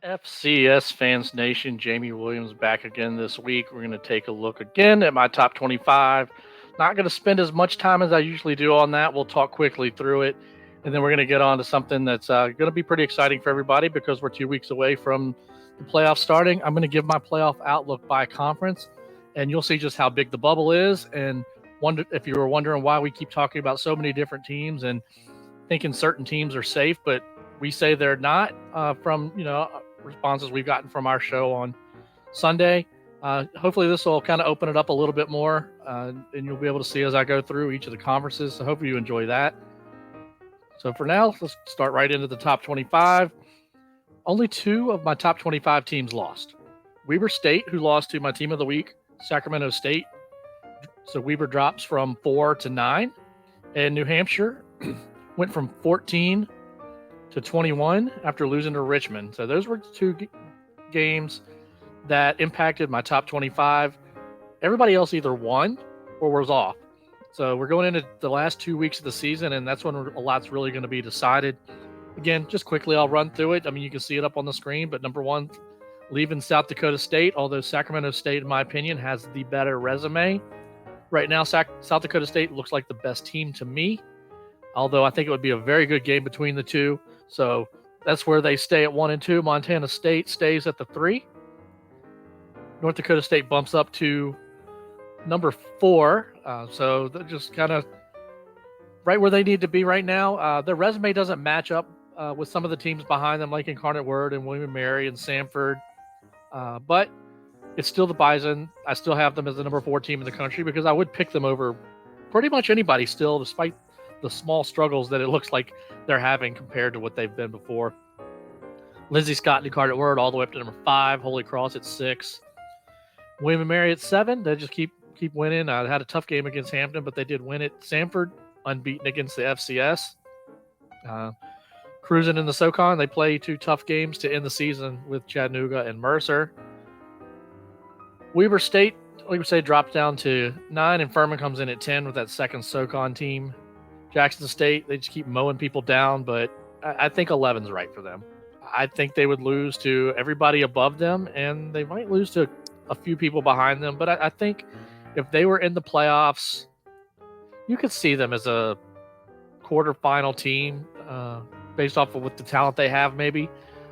FCS Fans Nation, Jamie Williams back again this week. We're going to take a look again at my top 25. Not going to spend as much time as I usually do on that. We'll talk quickly through it. And then we're going to get on to something that's going to be pretty exciting for everybody because we're 2 weeks away from the playoffs starting. I'm going to give my playoff outlook by conference, and you'll see just how big the bubble is. And wonder if you were wondering why we keep talking about so many different teams and thinking certain teams are safe, but we say they're not from, responses we've gotten from our show on Sunday. Hopefully this will kind of open it up a little bit more, and you'll be able to see as I go through each of the conferences. So hopefully you enjoy that. So for now, let's start right into the top 25. Only 2 of my top 25 teams lost. Weber State, who lost to my team of the week, Sacramento State. So Weber drops from 4 to 9. And New Hampshire went from 14 to 21 after losing to Richmond. So those were 2 games that impacted my top 25. Everybody else either won or was off. So we're going into the last 2 weeks of the season, and that's when a lot's really going to be decided. Again, just quickly, I'll run through it. I mean, you can see it up on the screen, but number 1, leaving South Dakota State, although Sacramento State, in my opinion, has the better resume. Right now, South Dakota State looks like the best team to me, although I think it would be a very good game between the two. So that's where they stay at 1 and 2. Montana State stays at the 3. North Dakota State bumps up to number 4. So they're just kind of right where they need to be right now. Their resume doesn't match up with some of the teams behind them, like Incarnate Word and William & Mary and Samford. But it's still the Bison. I still have them as the number 4 team in the country because I would pick them over pretty much anybody still, despite the small struggles that it looks like they're having compared to what they've been before. Lindsey Scott and Incarnate Word all the way up to number 5. Holy Cross at 6. William & Mary at 7. They just keep winning. I had a tough game against Hampton, but they did win it. Samford, unbeaten against the FCS. Cruising in the SoCon. They play 2 tough games to end the season with Chattanooga and Mercer. Weber State drops down to 9, and Furman comes in at 10 with that second SoCon team. Jackson State, they just keep mowing people down, but I think 11's right for them. I think they would lose to everybody above them, and they might lose to a few people behind them, but I think if they were in the playoffs, you could see them as a quarterfinal team based off of what the talent they have, maybe.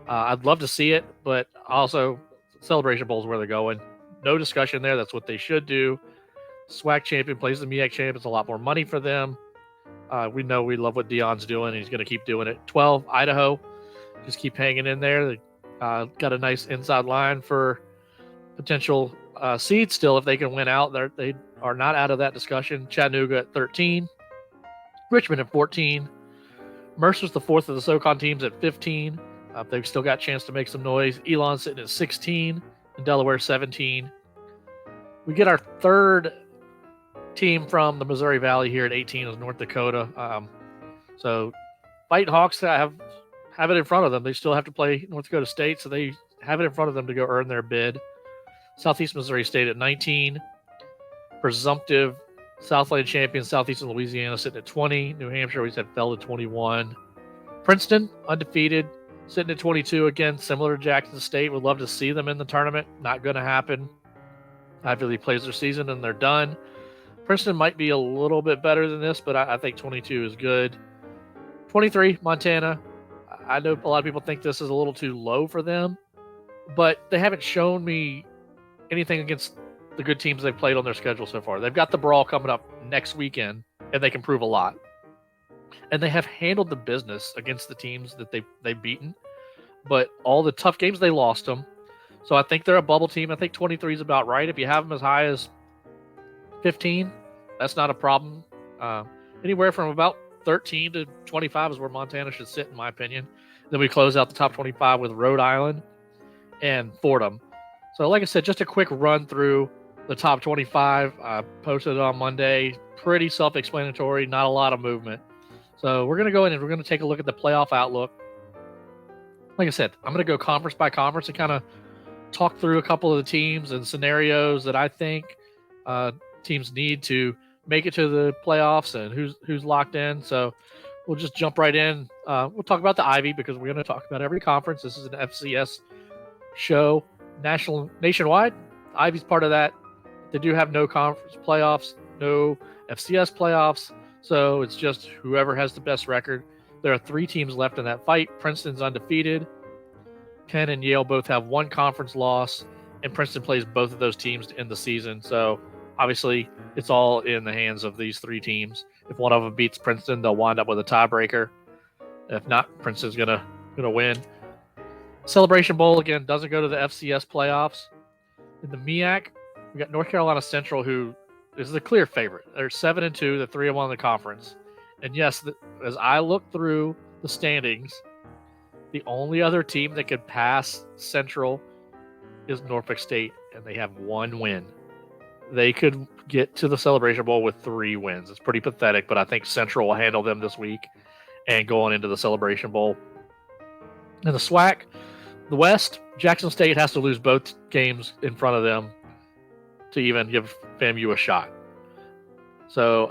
I'd love to see it, but also Celebration Bowl is where they're going. No discussion there. That's what they should do. SWAC champion plays the MEAC champion. It's a lot more money for them. We know we love what Dion's doing, and he's going to keep doing it. 12, Idaho. Just keep hanging in there. They got a nice inside line for potential seed still if they can win out. They are not out of that discussion. Chattanooga at 13. Richmond at 14. Mercer's the 4th of the SoCon teams at 15. They've still got a chance to make some noise. Elon sitting at 16. And Delaware 17. We get our 3rd team from the Missouri Valley here at 18 is North Dakota. So Fighting Hawks have it in front of them. They still have to play North Dakota State, so they have it in front of them to go earn their bid. Southeast Missouri State at 19. Presumptive Southland champion Southeastern Louisiana sitting at 20. New Hampshire, we said, fell to 21. Princeton, undefeated, sitting at 22. Again, similar to Jackson State. Would love to see them in the tournament. Not going to happen. Ivy League plays their season and they're done. Princeton might be a little bit better than this, but I think 22 is good. 23, Montana. I know a lot of people think this is a little too low for them, but they haven't shown me anything against the good teams they've played on their schedule so far. They've got the Brawl coming up next weekend, and they can prove a lot. And they have handled the business against the teams that they've beaten, but all the tough games, they lost them. So I think they're a bubble team. I think 23 is about right. If you have them as high as 15, that's not a problem. Anywhere from about 13 to 25 is where Montana should sit, in my opinion. Then we close out the top 25 with Rhode Island and Fordham. So like I said, just a quick run through the top 25. I posted it on Monday. Pretty self-explanatory, not a lot of movement. So we're going to go in and we're going to take a look at the playoff outlook. Like I said, I'm going to go conference by conference and kind of talk through a couple of the teams and scenarios that I think teams need to make it to the playoffs and who's locked in. So we'll just jump right in. We'll talk about the Ivy because we're going to talk about every conference. This is an FCS show nationwide. Ivy's part of that. They do have no conference playoffs, no FCS playoffs, so it's just whoever has the best record. There are 3 teams left in that fight. Princeton's undefeated. Penn and Yale both have 1 conference loss, and Princeton plays both of those teams to end the season. So obviously, it's all in the hands of these 3 teams. If one of them beats Princeton, they'll wind up with a tiebreaker. If not, Princeton's gonna win. Celebration Bowl again doesn't go to the FCS playoffs. In the MEAC, we got North Carolina Central, who is the clear favorite. They're 7-2, the 3-1 in the conference. And yes, as I look through the standings, the only other team that could pass Central is Norfolk State, and they have 1 win. They could get to the Celebration Bowl with 3 wins. It's pretty pathetic, but I think Central will handle them this week and go on into the Celebration Bowl. In the SWAC, the West, Jackson State has to lose both games in front of them to even give FAMU a shot. So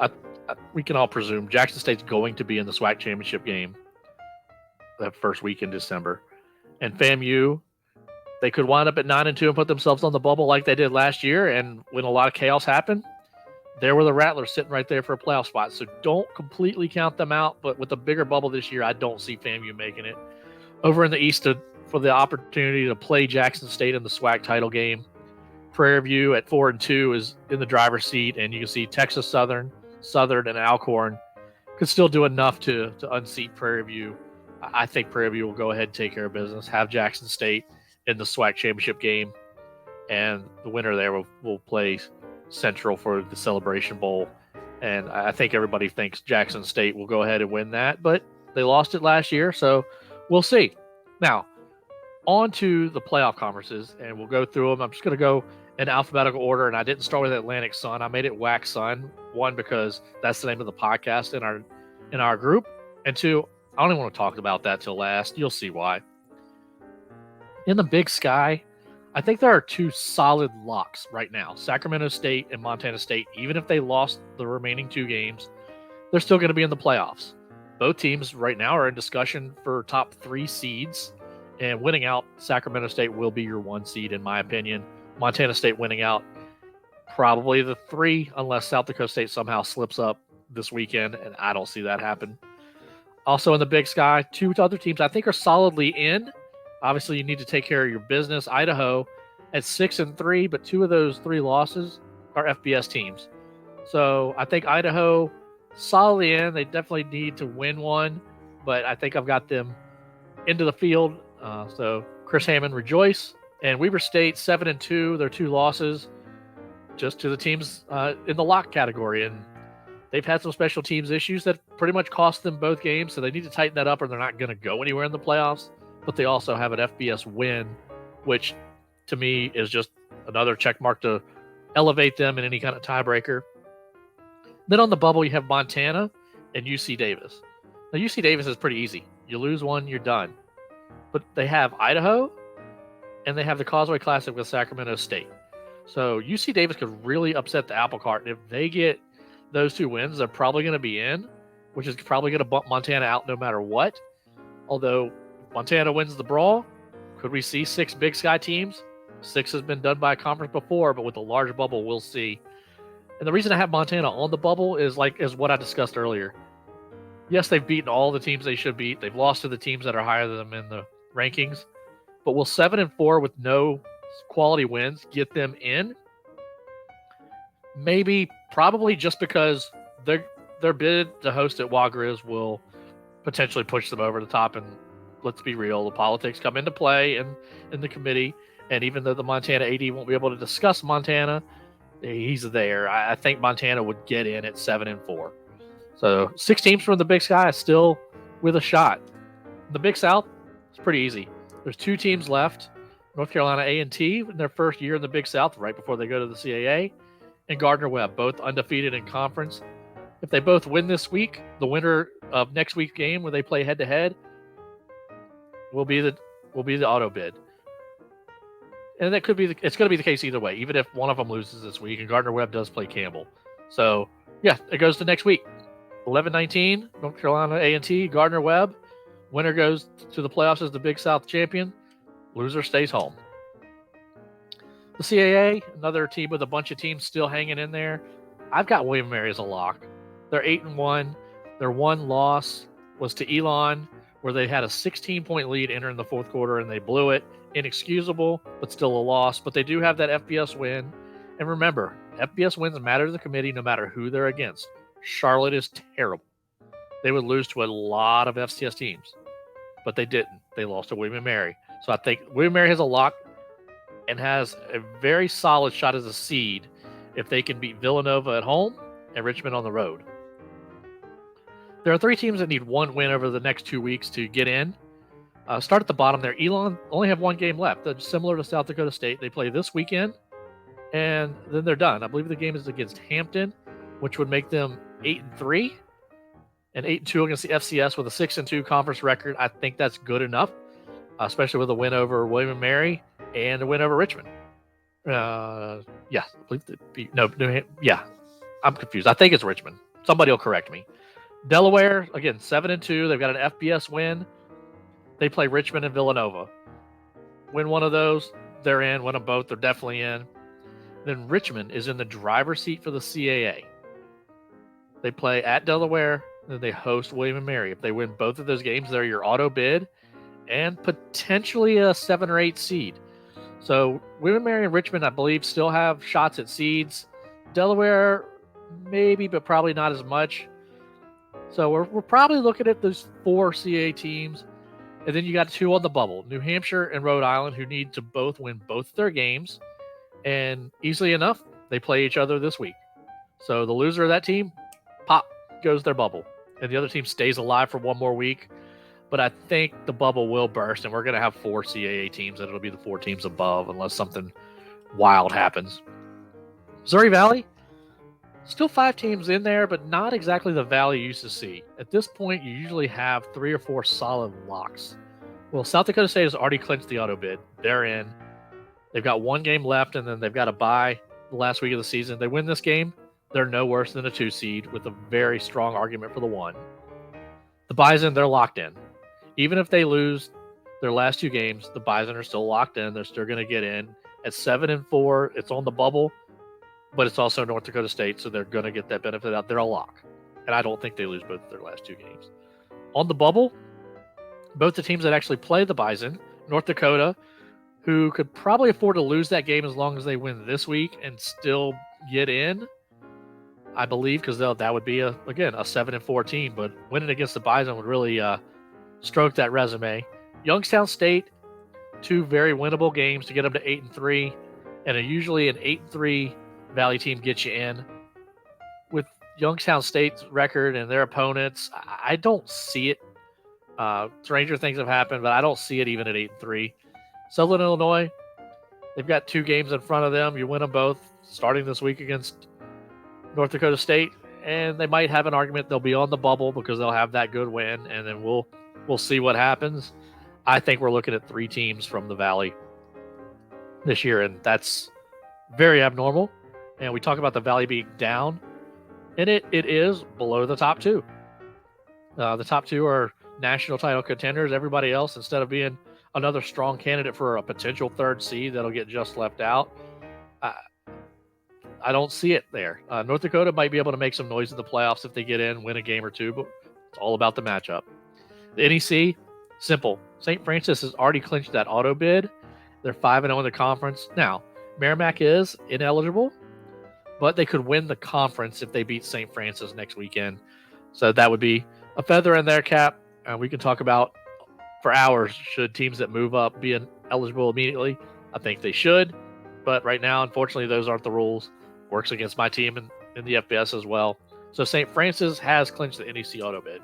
we can all presume Jackson State's going to be in the SWAC championship game that first week in December. And FAMU, they could wind up at 9-2 and put themselves on the bubble like they did last year. And when a lot of chaos happened, there were the Rattlers sitting right there for a playoff spot. So don't completely count them out. But with a bigger bubble this year, I don't see FAMU making it. Over in the East, for the opportunity to play Jackson State in the SWAC title game, Prairie View at 4-2 is in the driver's seat. And you can see Texas Southern, and Alcorn could still do enough to unseat Prairie View. I think Prairie View will go ahead and take care of business, have Jackson State in the SWAC championship game, and the winner there will play Central for the Celebration Bowl. And I think everybody thinks Jackson State will go ahead and win that, but they lost it last year, so we'll see. Now, on to the playoff conferences, and we'll go through them. I'm just going to go in alphabetical order, and I didn't start with Atlantic Sun. I made it WAC Sun. 1, because that's the name of the podcast in our group, and 2, I don't even want to talk about that till last. You'll see why. In the Big Sky, I think there are 2 solid locks right now. Sacramento State and Montana State, even if they lost the remaining 2 games, they're still going to be in the playoffs. Both teams right now are in discussion for top 3 seeds, and winning out, Sacramento State will be your 1 seed, in my opinion. Montana State winning out, probably the 3, unless South Dakota State somehow slips up this weekend, and I don't see that happen. Also in the Big Sky, 2 other teams I think are solidly in. Obviously, you need to take care of your business. Idaho at 6-3, but 2 of those 3 losses are FBS teams. So I think Idaho solidly in. They definitely need to win 1, but I think I've got them into the field. So Chris Hammond, rejoice. And Weber State 7-2. Their 2 losses just to the teams in the lock category, and they've had some special teams issues that pretty much cost them both games. So they need to tighten that up, or they're not going to go anywhere in the playoffs. But they also have an FBS win, which to me is just another check mark to elevate them in any kind of tiebreaker. Then on the bubble, you have Montana and UC Davis. Now, UC Davis is pretty easy. You lose 1, you're done. But they have Idaho, and they have the Causeway Classic with Sacramento State. So UC Davis could really upset the apple cart. And if they get those 2 wins, they're probably going to be in, which is probably going to bump Montana out no matter what. Although Montana wins the brawl, could we see 6 Big Sky teams? 6 has been done by a conference before, but with a large bubble, we'll see. And the reason I have Montana on the bubble is what I discussed earlier. Yes, they've beaten all the teams they should beat. They've lost to the teams that are higher than them in the rankings. But will 7-4 with no quality wins get them in? Maybe, probably, just because their bid to host at Wagriz will potentially push them over the top. And let's be real, the politics come into play in the committee. And even though the Montana AD won't be able to discuss Montana, he's there. I think Montana would get in at 7-4. So 6 teams from the Big Sky is still with a shot. The Big South, it's pretty easy. There's 2 teams left. North Carolina A&T in their first year in the Big South, right before they go to the CAA, and Gardner-Webb, both undefeated in conference. If they both win this week, the winner of next week's game where they play head-to-head will be the auto bid. And that could be it's going to be the case either way, even if one of them loses this week, and Gardner-Webb does play Campbell. So, yeah, it goes to next week. 11-19, North Carolina A&T, Gardner-Webb. Winner goes to the playoffs as the Big South champion. Loser stays home. The CAA, another team with a bunch of teams still hanging in there. I've got William & Mary as a lock. They're 8-1. Their one loss was to Elon, where they had a 16-point lead entering the fourth quarter, and they blew it. Inexcusable, but still a loss. But they do have that FBS win. And remember, FBS wins matter to the committee no matter who they're against. Charlotte is terrible. They would lose to a lot of FCS teams, but they didn't. They lost to William & Mary. So I think William & Mary has a lock and has a very solid shot as a seed if they can beat Villanova at home and Richmond on the road. There are 3 teams that need one win over the next 2 weeks to get in. Start at the bottom there. Elon only have one game left. They're similar to South Dakota State. They play this weekend, and then they're done. I believe the game is against Hampton, which would make them 8-3 and 8-2 against the FCS with a 6-2 conference record. I think that's good enough, especially with a win over William & Mary and a win over Richmond. I believe I'm confused. I think it's Richmond. Somebody will correct me. Delaware, again, 7-2. They've got an FBS win. They play Richmond and Villanova. Win one of those, they're in. Win them both, they're definitely in. Then Richmond is in the driver's seat for the CAA. They play at Delaware, then they host William & Mary. If they win both of those games, they're your auto bid and potentially a 7 or 8 seed. So William & Mary and Richmond, I believe, still have shots at seeds. Delaware, maybe, but probably not as much. So we're probably looking at those 4 CAA teams. And then you got 2 on the bubble, New Hampshire and Rhode Island, who need to both win both their games. And easily enough, they play each other this week. So the loser of that team, pop, goes their bubble. And the other team stays alive for one more week. But I think the bubble will burst, and we're going to have 4 CAA teams, and it'll be the 4 teams above unless something wild happens. Missouri Valley, still 5 teams in there, but not exactly the Valley you used to see. At this point, you usually have 3 or 4 solid locks. Well, South Dakota State has already clinched the auto bid. They're in. They've got 1 game left, and then they've got a bye the last week of the season. They win this game, they're no worse than a 2 seed with a very strong argument for the 1. The Bison, they're locked in. Even if they lose their last 2 games, the Bison are still locked in. They're still going to get in. At 7-4, it's on the bubble, but it's also North Dakota State, so they're going to get that benefit out. They're a lock, and I don't think they lose both of their last 2 games. On the bubble, both the teams that actually play the Bison, North Dakota, who could probably afford to lose that game as long as they win this week and still get in, I believe, because that would be, again, a 7-4 team, but winning against the Bison would really stroke that resume. Youngstown State, 2 very winnable games to get them to 8-3, and usually an 8-3 Valley team gets you in. With Youngstown State's record and their opponents, I don't see it. Stranger things have happened, but I don't see it even at 8-3. Southland, Illinois, they've got 2 games in front of them. You win them both starting this week against North Dakota State, and they might have an argument they'll be on the bubble because they'll have that good win, and then we'll see what happens. I think we're looking at 3 teams from the Valley this year, and that's very abnormal. And we talk about the Valley being down, and it is below the top 2. The top 2 are national title contenders. Everybody else, instead of being another strong candidate for a potential 3rd seed that'll get just left out, I don't see it there. North Dakota might be able to make some noise in the playoffs if they get in, win a game or 2, but it's all about the matchup. The NEC, simple. St. Francis has already clinched that auto bid. They're 5-0 in the conference. Now, Merrimack is ineligible, but they could win the conference if they beat St. Francis next weekend. So that would be a feather in their cap. We can talk about for hours, should teams that move up be eligible immediately? I think they should. But right now, unfortunately, those aren't the rules. Works against my team in the FBS as well. So St. Francis has clinched the NEC auto bid.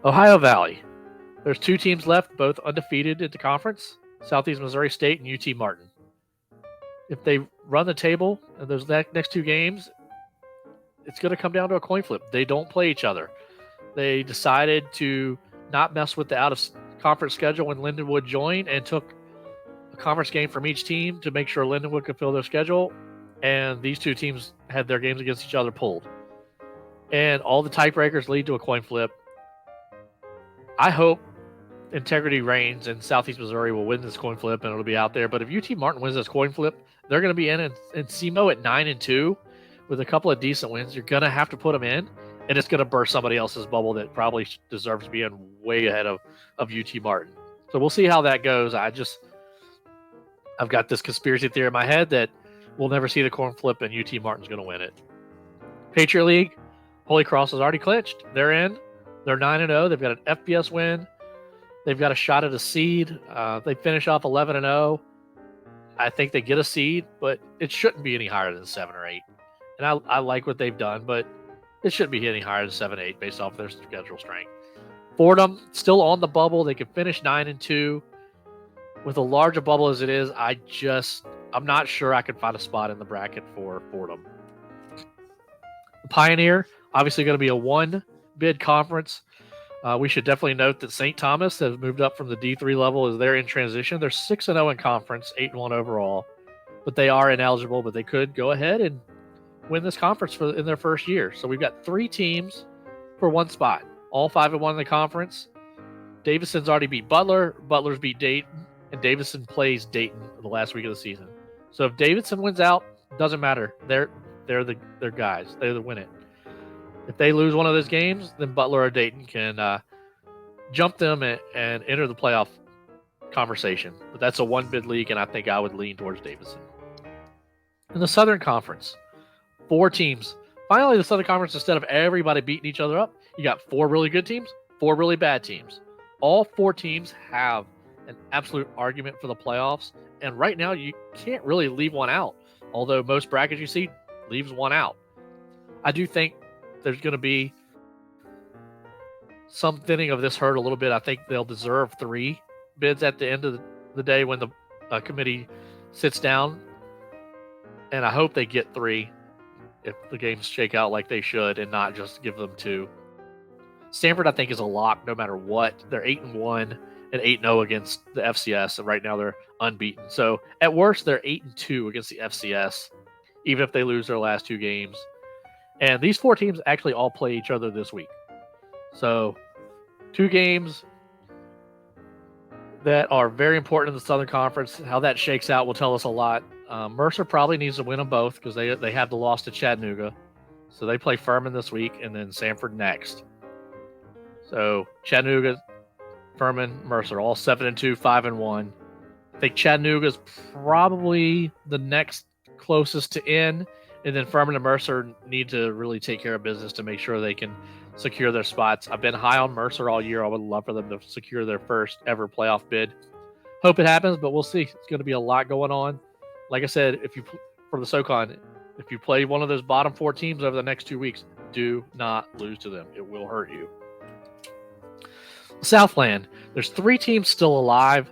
Ohio Valley. There's 2 teams left, both undefeated at the conference. Southeast Missouri State and UT Martin. If they run the table in those next 2 games, it's going to come down to a coin flip. They don't play each other. They decided to not mess with the out-of-conference schedule when Lindenwood joined and took a conference game from each team to make sure Lindenwood could fill their schedule. And these 2 teams had their games against each other pulled. And all the tiebreakers lead to a coin flip. I hope integrity reigns and Southeast Missouri will win this coin flip and it'll be out there. But if UT Martin wins this coin flip, they're going to be in and SEMO at 9-2 with a couple of decent wins. You're going to have to put them in, and it's going to burst somebody else's bubble that probably deserves to be in way ahead of UT Martin. So we'll see how that goes. I've got this conspiracy theory in my head that we'll never see the coin flip and UT Martin's going to win it. Patriot League, Holy Cross is already clinched. They're in. They're 9-0. They've got an FBS win. They've got a shot at a seed. They finish off 11-0. I think they get a seed, but it shouldn't be any higher than 7 or 8. And I like what they've done, but it shouldn't be any higher than 7 8 based off their schedule strength. Fordham, still on the bubble. They can finish 9-2. With a larger bubble as it is, I'm not sure I could find a spot in the bracket for Fordham. The Pioneer, obviously going to be a one-bid conference. We should definitely note that St. Thomas has moved up from the D3 level as they're in transition. They're 6-0 in conference, 8-1 overall, but they are ineligible, but they could go ahead and win this conference in their first year. So we've got 3 teams for one spot, all 5-1 in the conference. Davidson's already beat Butler. Butler's beat Dayton, and Davidson plays Dayton the last week of the season. So if Davidson wins out, doesn't matter. They're guys. They're the win it. If they lose one of those games, then Butler or Dayton can jump them and enter the playoff conversation. But that's a one-bid league, and I think I would lean towards Davidson. In the Southern Conference, 4 teams. Finally, the Southern Conference, instead of everybody beating each other up, you got 4 really good teams, 4 really bad teams. All 4 teams have an absolute argument for the playoffs, and right now you can't really leave one out, although most brackets you see leaves one out. I do think there's going to be some thinning of this herd a little bit. I think they'll deserve 3 bids at the end of the day when the committee sits down, and I hope they get 3 if the games shake out like they should and not just give them 2. Stanford, I think, is a lock no matter what. They're 8-1 and 8-0 against the FCS, and right now they're unbeaten. So at worst, they're 8-2 against the FCS, even if they lose their last 2 games. And these 4 teams actually all play each other this week. So 2 games that are very important in the Southern Conference. How that shakes out will tell us a lot. Mercer probably needs to win them both because they have the loss to Chattanooga. So they play Furman this week and then Sanford next. So Chattanooga, Furman, Mercer, all 7-2, 5-1. I think Chattanooga's probably the next closest to in, and then Furman and Mercer need to really take care of business to make sure they can secure their spots. I've been high on Mercer all year. I would love for them to secure their first ever playoff bid. Hope it happens, but we'll see. It's going to be a lot going on. Like I said, for the SoCon, if you play one of those bottom 4 teams over the next 2 weeks, do not lose to them. It will hurt you. Southland, there's 3 teams still alive.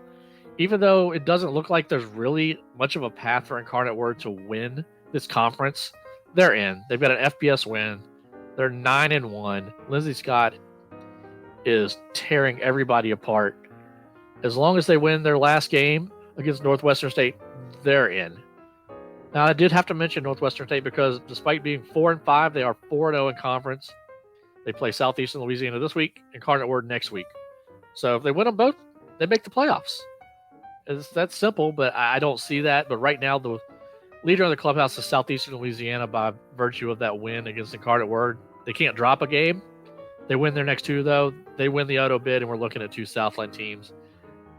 Even though it doesn't look like there's really much of a path for Incarnate Word to win this conference, they're in. They've got an FBS win. They're 9-1. Lindsey Scott is tearing everybody apart. As long as they win their last game against Northwestern State, they're in. Now, I did have to mention Northwestern State because despite being 4-5, they are 4-0 in conference. They play Southeastern Louisiana this week, Incarnate Word next week. So if they win them both, they make the playoffs. It's that simple, but I don't see that. But right now, the leader of the clubhouse is Southeastern Louisiana by virtue of that win against Incarnate Word. They can't drop a game. They win their next 2, though. They win the auto bid, and we're looking at 2 Southland teams.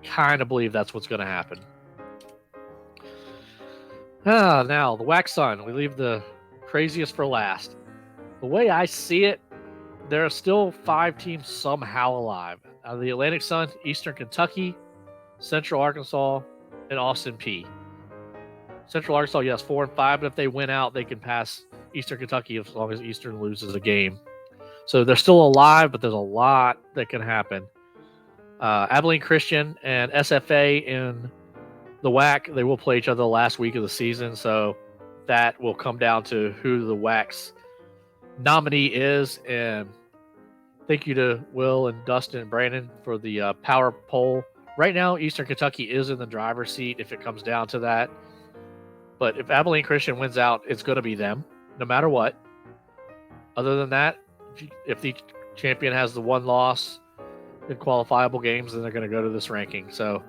Kind of believe that's what's going to happen. Now, the WAC Sun. We leave the craziest for last. The way I see it, there are still 5 teams somehow alive. The Atlantic Sun, Eastern Kentucky, Central Arkansas, and Austin P. Central Arkansas, yes, 4-5, but if they win out, they can pass Eastern Kentucky as long as Eastern loses a game. So they're still alive, but there's a lot that can happen. Abilene Christian and SFA in the WAC, they will play each other the last week of the season, so that will come down to who the WAC's nominee is. And thank you to Will and Dustin and Brandon for the power poll. Right now, Eastern Kentucky is in the driver's seat if it comes down to that. But if Abilene Christian wins out, it's going to be them, no matter what. Other than that, if the champion has the 1 loss in qualifiable games, and they're going to go to this ranking. So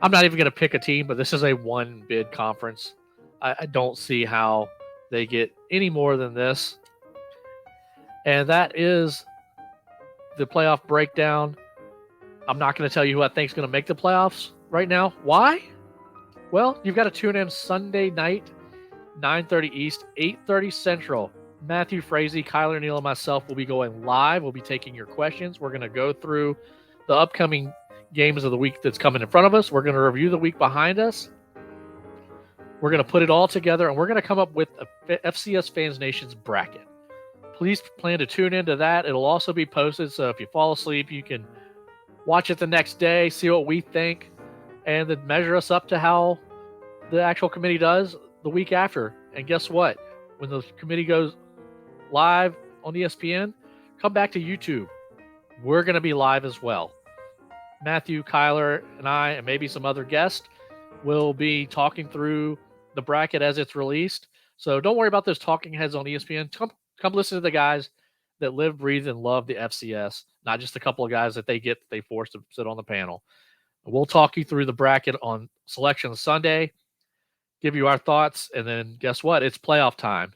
I'm not even going to pick a team, but this is a one bid conference. I don't see how they get any more than this. And that is the playoff breakdown. I'm not going to tell you who I think is going to make the playoffs right now. Why? Well, you've got to tune in Sunday night, 9:30 East, 8:30 Central. Matthew Frazee, Kyler Neal, and myself will be going live. We'll be taking your questions. We're going to go through the upcoming games of the week that's coming in front of us. We're going to review the week behind us. We're going to put it all together, and we're going to come up with a FCS Fans Nation's bracket. Please plan to tune into that. It'll also be posted, so if you fall asleep, you can watch it the next day, see what we think, and then measure us up to how the actual committee does the week after. And guess what? When the committee goes live on ESPN, come back to YouTube. We're going to be live as well. Matthew, Kyler, and I, and maybe some other guests will be talking through the bracket as it's released. So don't worry about those talking heads on ESPN. Come listen to the guys that live, breathe, and love the FCS, not just a couple of guys that they force to sit on the panel. We'll talk you through the bracket on Selection Sunday, give you our thoughts, and then guess what? It's playoff time.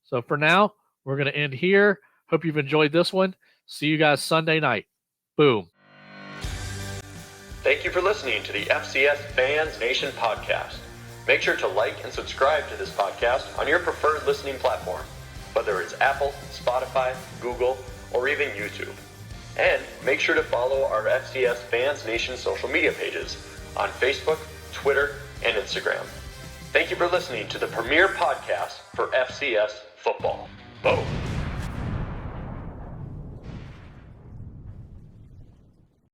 So for now, we're going to end here. Hope you've enjoyed this one. See you guys Sunday night. Boom. Thank you for listening to the FCS Fans Nation podcast. Make sure to like and subscribe to this podcast on your preferred listening platform, whether it's Apple, Spotify, Google, or even YouTube. And make sure to follow our FCS Fans Nation social media pages on Facebook, Twitter, and Instagram. Thank you for listening to the premier podcast for FCS football. Boom.